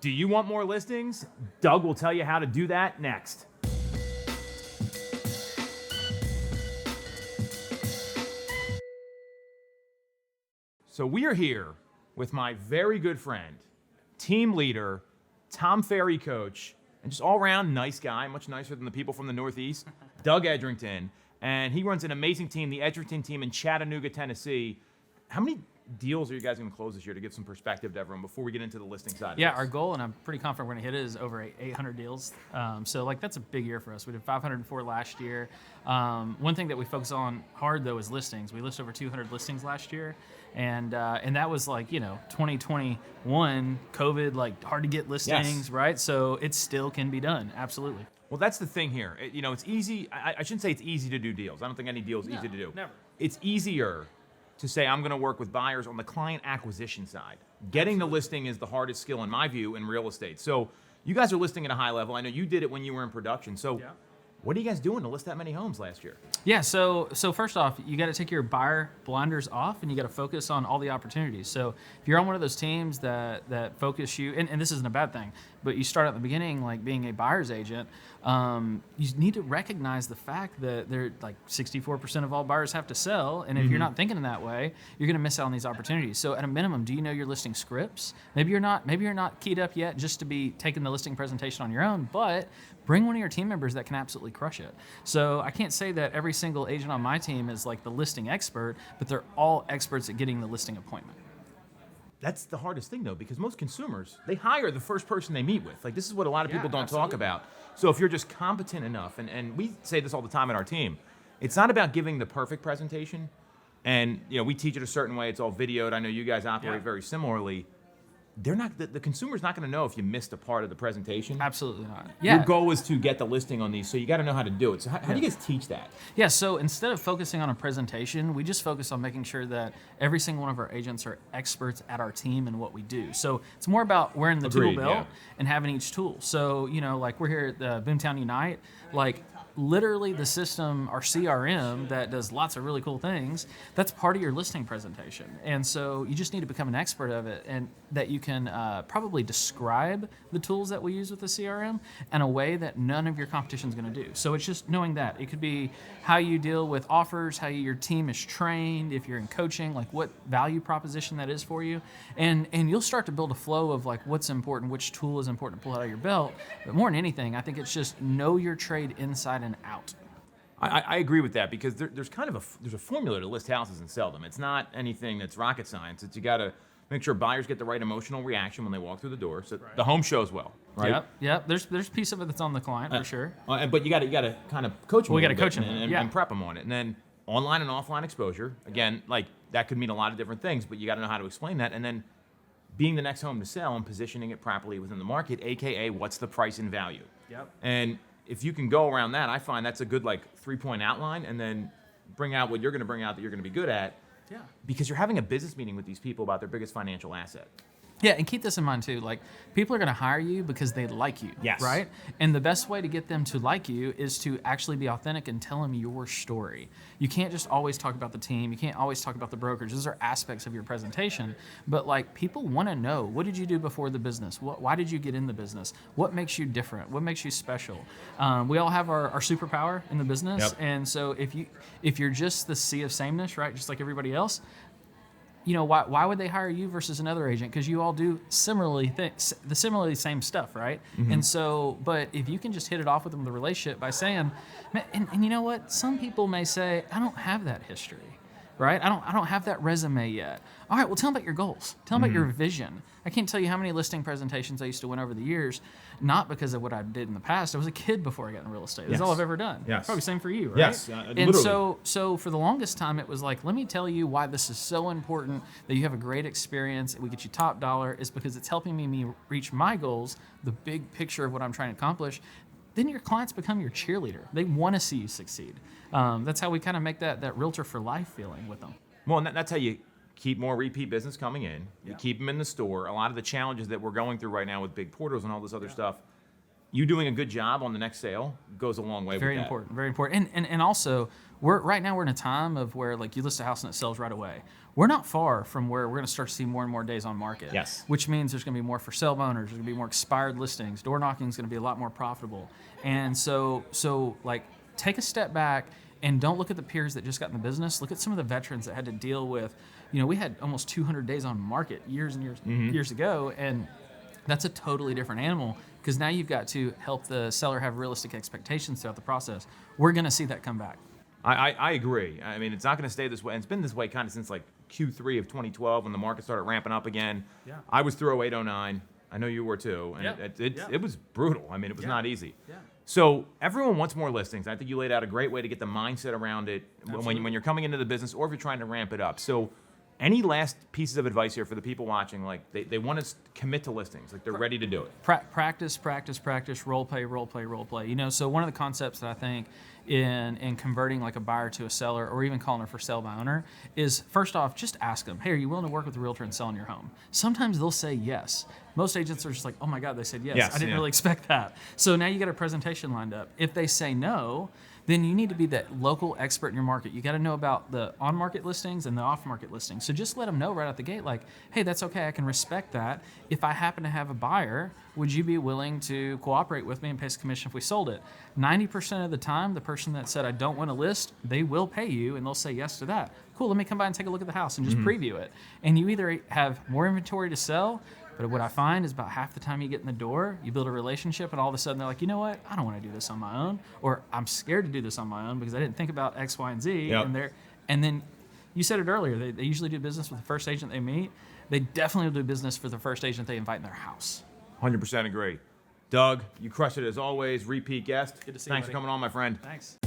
Do you want more listings? Doug will tell you how to do that next. So we are here with my very good friend, team leader, Tom Ferry coach, and just all-around nice guy, much nicer than the people from the Northeast, Doug Edrington. And he runs an amazing team, the Edrington Team in Chattanooga, Tennessee. How many deals are you guys going to close this year to give some perspective to everyone before we get into the listing side? Yeah, our goal, and I'm pretty confident we're going to hit it, is over 800 deals. So that's a big year for us. We did 504 last year. One thing that we focus on hard though is listings. We listed over 200 listings last year, and that was 2021 COVID, hard to get listings, yes. right? So it still can be done, absolutely. Well, that's the thing here. It's easy. I shouldn't say it's easy to do deals. I don't think any deal is easy to do. Never. It's easier to say I'm going to work with buyers on the client acquisition side. Getting the listing is the hardest skill in my view in real estate. So you guys are listing at a high level. I know you did it when you were in production. So yeah. What are you guys doing to list that many homes last year? Yeah, so first off, you got to take your buyer blinders off, and you got to focus on all the opportunities. So if you're on one of those teams that focus you, and this isn't a bad thing, but you start at the beginning being a buyer's agent, you need to recognize the fact that 64% of all buyers have to sell, and if you're not thinking in that way, you're going to miss out on these opportunities. So at a minimum, do you know your listing scripts? Maybe you're not keyed up yet just to be taking the listing presentation on your own, but bring one of your team members that can absolutely crush it. So I can't say that every single agent on my team is like the listing expert, but they're all experts at getting the listing appointment. That's the hardest thing though, because most consumers, they hire the first person they meet with. This is what a lot of people don't talk about. So if you're just competent enough, and we say this all the time in our team, it's not about giving the perfect presentation. And we teach it a certain way, it's all videoed. I know you guys operate very similarly. The consumer's not going to know if you missed a part of the presentation. Absolutely not. Yeah. Your goal is to get the listing on these, so you got to know how to do it. So how do you guys teach that? Yeah, so instead of focusing on a presentation, we just focus on making sure that every single one of our agents are experts at our team and what we do. So it's more about wearing the tool belt and having each tool. So, we're here at the Boomtown Unite, literally the system, our CRM that does lots of really cool things, that's part of your listing presentation. And so you just need to become an expert of it, and that you can probably describe the tools that we use with the CRM in a way that none of your competition is going to do. So it's just knowing that. It could be how you deal with offers, how your team is trained, if you're in coaching, what value proposition that is for you. And you'll start to build a flow of what's important, which tool is important to pull out of your belt. But more than anything, I think it's just know your trade inside and out. I agree with that, because there's a formula to list houses and sell them. It's not anything that's rocket science. It's you got to make sure buyers get the right emotional reaction when they walk through the door, so the home shows well, right? Yep. There's a piece of it that's on the client for sure. But you got to kind of coach them. We got to coach them and prep them on it, and then online and offline exposure. Again, that could mean a lot of different things, but you got to know how to explain that, and then being the next home to sell and positioning it properly within the market, aka what's the price and value. Yep. And if you can go around that, I find that's a good 3-point outline, and then bring out what you're going to bring out that you're going to be good at. Yeah. Because you're having a business meeting with these people about their biggest financial asset. Yeah, and keep this in mind too. People are going to hire you because they like you, yes, right? And the best way to get them to like you is to actually be authentic and tell them your story. You can't just always talk about the team. You can't always talk about the brokerage. Those are aspects of your presentation. But people want to know, what did you do before the business? Why did you get in the business? What makes you different? What makes you special? We all have our superpower in the business, and so if you're just the sea of sameness, right, just like everybody else, why would they hire you versus another agent? Because you all do similarly same stuff, right? Mm-hmm. And so, but if you can just hit it off with them, the relationship, by saying, and you know what? Some people may say, I don't have that history, right? I don't have that resume yet. All right, well, tell them about your goals. Tell them about your vision. I can't tell you how many listing presentations I used to win over the years, not because of what I did in the past. I was a kid before I got in real estate. That's all I've ever done. Yes. Probably same for you, right? Yes, and literally. so for the longest time, it was let me tell you why this is so important, that you have a great experience, we get you top dollar, is because it's helping me reach my goals, the big picture of what I'm trying to accomplish. Then your clients become your cheerleader. They want to see you succeed. That's how we kind of make that realtor for life feeling with them. Well, and that's how you keep more repeat business coming in. You keep them in the store. A lot of the challenges that we're going through right now with big portals and all this other stuff, you doing a good job on the next sale goes a long way Very with that. important, very important. And also, right now we're in a time of where like you list a house and it sells right away. We're not far from where we're going to start to see more and more days on market. Yes. Which means there's going to be more for sale by owners. There's going to be more expired listings. Door knocking is going to be a lot more profitable. And so like take a step back and don't look at the peers that just got in the business. Look at some of the veterans that had to deal with, we had almost 200 days on market years and years ago, and that's a totally different animal because now you've got to help the seller have realistic expectations throughout the process. We're going to see that come back. I agree. I mean, it's not going to stay this way. And it's been this way kind of since like Q3 of 2012 when the market started ramping up again. Yeah. I was through 08, 09. I know you were too. And Yeah. it was brutal. I mean, it was not easy. Yeah. So everyone wants more listings. I think you laid out a great way to get the mindset around it Absolutely. when you're coming into the business or if you're trying to ramp it up. So any last pieces of advice here for the people watching? Like they want to commit to listings. Like they're ready to do it. Practice, role play. So one of the concepts that I think in converting like a buyer to a seller or even calling a for sale by owner is first off, just ask them, hey, are you willing to work with a realtor and sell in your home? Sometimes they'll say yes. Most agents are just like, oh my God, they said yes. I didn't really expect that. So now you got a presentation lined up. If they say no, then you need to be that local expert in your market. You got to know about the on-market listings and the off-market listings. So just let them know right out the gate, like, hey, that's okay. I can respect that. If I happen to have a buyer, would you be willing to cooperate with me and pay us a commission if we sold it? 90% of the time, the person that said, I don't want to list, they will pay you and they'll say yes to that. Cool, let me come by and take a look at the house and just preview it. And you either have more inventory to sell, but what I find is about half the time you get in the door, you build a relationship, and all of a sudden they're like, you know what? I don't want to do this on my own, or I'm scared to do this on my own because I didn't think about X, Y, and Z. Yep. And then you said it earlier, they usually do business with the first agent they meet. They definitely will do business for the first agent they invite in their house. 100% agree. Doug, you crushed it as always. Repeat guest. Good to see you, Thanks for buddy. coming on, my friend. Thanks.